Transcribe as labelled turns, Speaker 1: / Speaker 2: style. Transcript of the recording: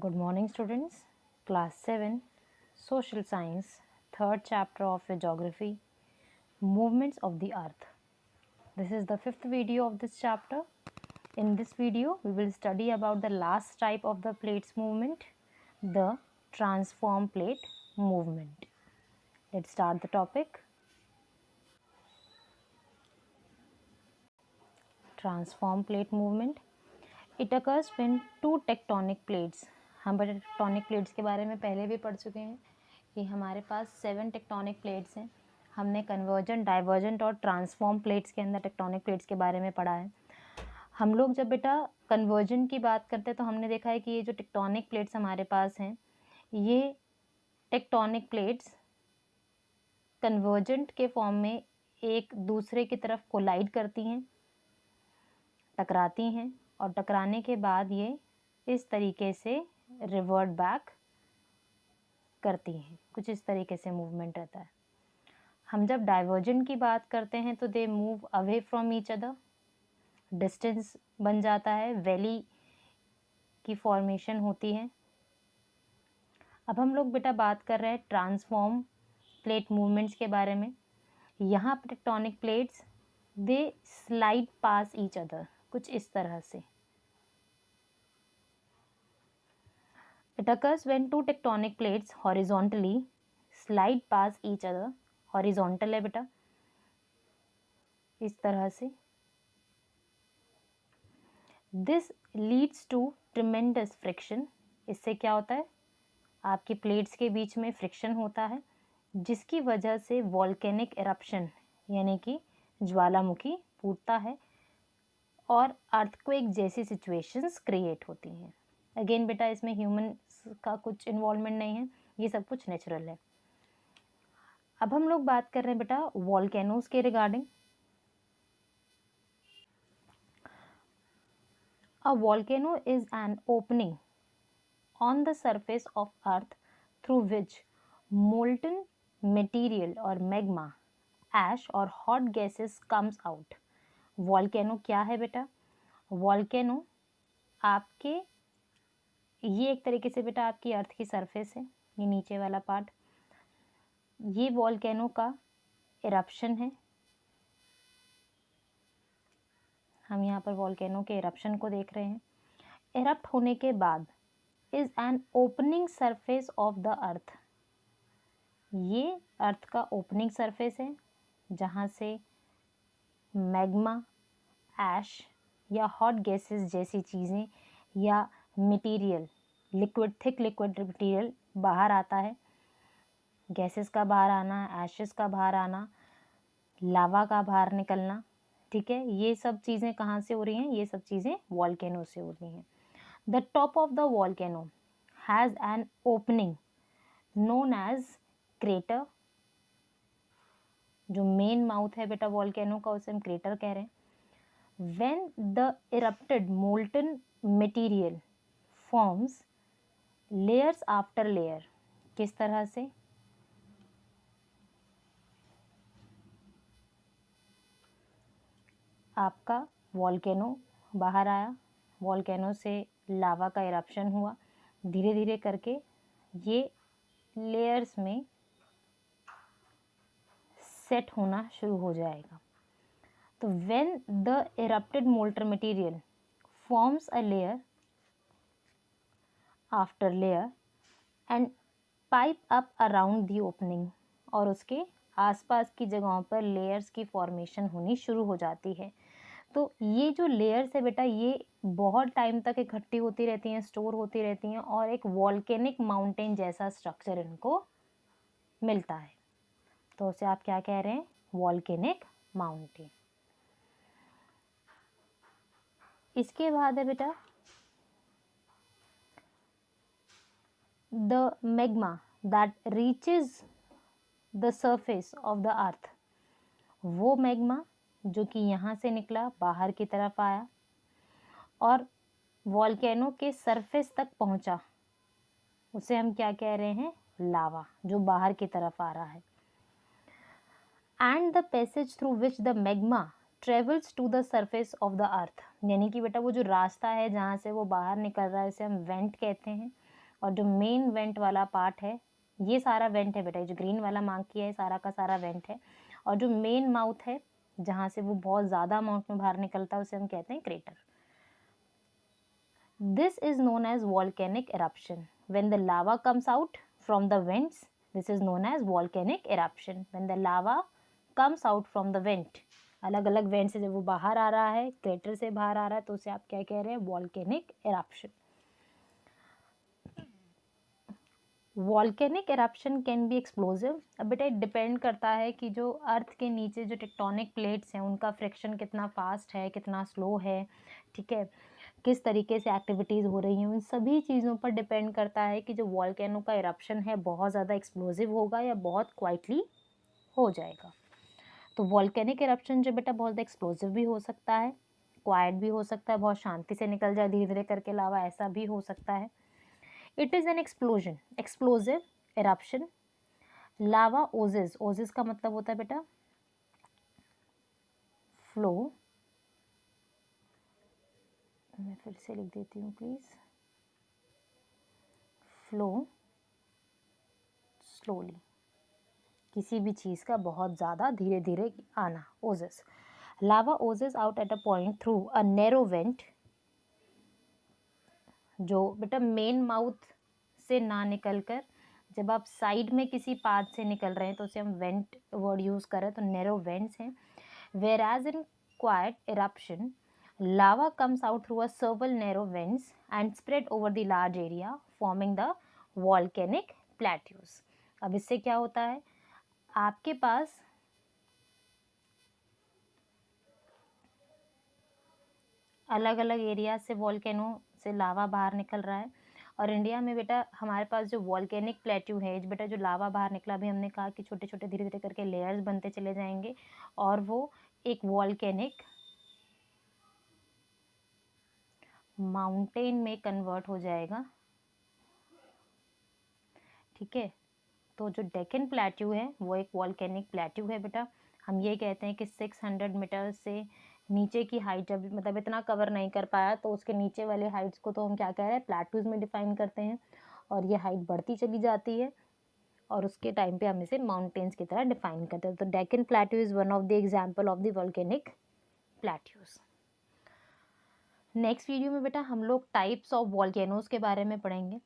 Speaker 1: Good morning, students. Class 7, Social Science, third chapter of your geography, Movements of the Earth. This is the fifth video of this chapter. In this video, we will study about the last type of the plates movement, the transform plate movement. Let's start the topic. Transform plate movement. It occurs when two tectonic plates. हम tectonic plates के बारे में पहले भी पढ़ चुके हैं कि हमारे पास 7 टेक्टोनिक प्लेट्स हैं. हमने कन्वर्जेंट, डाइवर्जेंट और ट्रांसफॉर्म प्लेट्स के अंदर टेक्टोनिक प्लेट्स के बारे में पढ़ा है. हम लोग जब बेटा कन्वर्जेंट की बात करते हैं तो हमने देखा है कि ये जो टेक्टोनिक प्लेट्स हमारे पास हैं, ये टेक्टोनिक प्लेट्स कन्वर्जेंट के फॉर्म में एक दूसरे की तरफ कोलाइड करती हैं, टकराती हैं और टकराने के बाद ये इस तरीके से रिवर्ट बैक करती हैं. कुछ इस तरीके से मूवमेंट रहता है. हम जब डाइवर्जेंट की बात करते हैं तो they move away from each other, distance बन जाता है, वैली की फॉर्मेशन होती है. अब हम लोग बेटा बात कर रहे हैं ट्रांसफॉर्म प्लेट मूवमेंट्स के बारे में. यहाँ पर टेक्टोनिक प्लेट्स दे स्लाइड पास ईच अदर, कुछ इस तरह से. It occurs when two tectonic plates horizontally slide past each other. Horizontal है बेटा, इस तरह से. This leads to tremendous friction. इससे क्या होता है, आपकी प्लेट्स के बीच में फ्रिक्शन होता है, जिसकी वजह से वॉल्केनिक एरप्शन यानी कि ज्वालामुखी फूटता है और अर्थक्वेक जैसी सिचुएशंस क्रिएट होती हैं. अगेन बेटा इसमें ह्यूमन का कुछ इन्वॉल्वमेंट नहीं है, ये सब कुछ नेचुरल है. अब हम लोग बात कर रहे हैं बेटा वॉल्केनोज के regarding. A volcano is an opening on the surface of earth through which molten material और मैग्मा, ऐश और hot gases comes out. Volcano क्या है बेटा? वॉल्केनो आपके, ये एक तरीके से बेटा आपकी अर्थ की सरफेस है, ये नीचे वाला पार्ट, ये वॉल्केनो का इरप्शन है. हम यहाँ पर वॉल्केनो के इरप्शन को देख रहे हैं. इरप्ट होने के बाद is an opening surface of the अर्थ. ये अर्थ का ओपनिंग सरफेस है जहाँ से मैग्मा, ऐश या हॉट गैसेस जैसी चीज़ें या material, liquid, thick liquid material बाहर आता है. गैसेस का बाहर आना, एशेस का बाहर आना, लावा का बाहर निकलना, ठीक है, ये सब चीज़ें कहाँ से हो रही हैं? ये सब चीज़ें वॉल्केनो से हो रही हैं. The top of the volcano has an opening known as crater. जो मेन माउथ है बेटा वॉल्केनो का, उसे हम क्रेटर कह रहे हैं. When the erupted molten material forms layers after layer. किस तरह से? आपका वॉल्केनो बाहर आया, वॉल्केनो से लावा का इरप्शन हुआ, धीरे धीरे करके ये लेयर्स में सेट होना शुरू हो जाएगा. तो when the erupted molten material forms a layer after layer and pipe up around the opening, और उसके आसपास की जगहों पर लेयर्स की फॉर्मेशन होनी शुरू हो जाती है. तो ये जो लेयर्स है बेटा, ये बहुत टाइम तक इकट्ठी होती रहती हैं, स्टोर होती रहती हैं और एक वॉल्केनिक माउंटेन जैसा स्ट्रक्चर इनको मिलता है. तो उसे आप क्या कह रहे हैं? Volcanic mountain. इसके बाद है बेटा the magma that reaches the surface of the अर्थ. वो मैग्मा जो कि यहाँ से निकला, बाहर की तरफ आया और वॉल्केनो के सरफेस तक पहुँचा, उसे हम क्या कह रहे हैं? लावा, जो बाहर की तरफ आ रहा है. And the passage through which the magma travels to the surface of the earth. यानी कि बेटा वो जो रास्ता है जहाँ से वो बाहर निकल रहा है, उसे हम वेंट कहते हैं. और जो मेन वेंट वाला पार्ट है, ये सारा वेंट है बेटा, जो ग्रीन वाला मार्क किया है सारा का सारा वेंट है। और जो मेन माउथ है जहाँ से वो बहुत ज़्यादा अमाउंट में बाहर निकलता है उसे हम कहते हैं crater. This is known as volcanic eruption. When the lava comes out from the vents, this is known as volcanic eruption. When the lava comes out from the vent, अलग अलग वेंट से जब वो बाहर आ रहा है, क्रेटर से बाहर आ रहा है, तो उसे आप क्या कह रहे हैं? Volcanic eruption. Volcanic eruption can be explosive. अब बेटा डिपेंड करता है कि जो अर्थ के नीचे जो टेक्टोनिक प्लेट्स हैं उनका फ्रिक्शन कितना फास्ट है, कितना स्लो है, ठीक है, किस तरीके से एक्टिविटीज़ हो रही हैं, उन सभी चीज़ों पर डिपेंड करता है कि जो वॉल्केनो का इरप्शन है बहुत ज़्यादा एक्सप्लोजिव होगा या बहुत क्वाइटली हो जाएगा। तो वॉल्केनिक इरप्शन जो बेटा बहुत एक्सप्लोजिव भी हो सकता है, क्वाइट भी हो सकता है, बहुत शांति से निकल जाए धीरे धीरे करके लावा, ऐसा भी हो सकता है। It is an explosion, explosive eruption. Lava oozes, oozes का मतलब होता है बेटा फ्लो, मैं फिर से लिख देती हूँ प्लीज़, फ्लो स्लोली, किसी भी चीज़ का बहुत ज़्यादा धीरे धीरे आना, oozes. Lava oozes out at a point through a narrow vent, जो बेटा मेन माउथ से ना निकल कर जब आप साइड में किसी पाथ से निकल रहे हैं तो उसे हम वेंट वर्ड यूज़ करें तो नैरो वेंट्स हैं। Whereas in quiet eruption, lava comes out through a several narrow vents and spread over the large area forming the volcanic plateaus. अब इससे क्या होता है, आपके पास अलग अलग एरिया से वॉल्केनो से लावा बाहर निकल रहा है। और इंडिया में बेटा हमारे पास जो वॉल्केनिक प्लेट्यू है बेटा, जो लावा बाहर निकला, अभी हमने कहा कि छोटे छोटे धीरे धीरे करके लेयर्स बनते चले जाएंगे और वो एक वॉल्केनिक माउंटेन में कन्वर्ट हो जाएगा, ठीक है। तो जो डेक्कन प्लेट्यू है वो एक वॉल्केनिक प्लेट्यू है बेटा। हम ये कहते हैं कि 600 मीटर से नीचे की हाइट जब मतलब इतना कवर नहीं कर पाया तो उसके नीचे वाले हाइट्स को तो हम क्या कह रहे हैं, प्लेट्यूज में डिफाइन करते हैं। और ये हाइट बढ़ती चली जाती है और उसके टाइम पे हम इसे माउंटेन्स की तरह डिफाइन करते हैं। तो Deccan plateau is one of the example of the volcanic plateaus. Next video में बेटा हम लोग टाइप्स ऑफ वॉल्केनोज के बारे में पढ़ेंगे।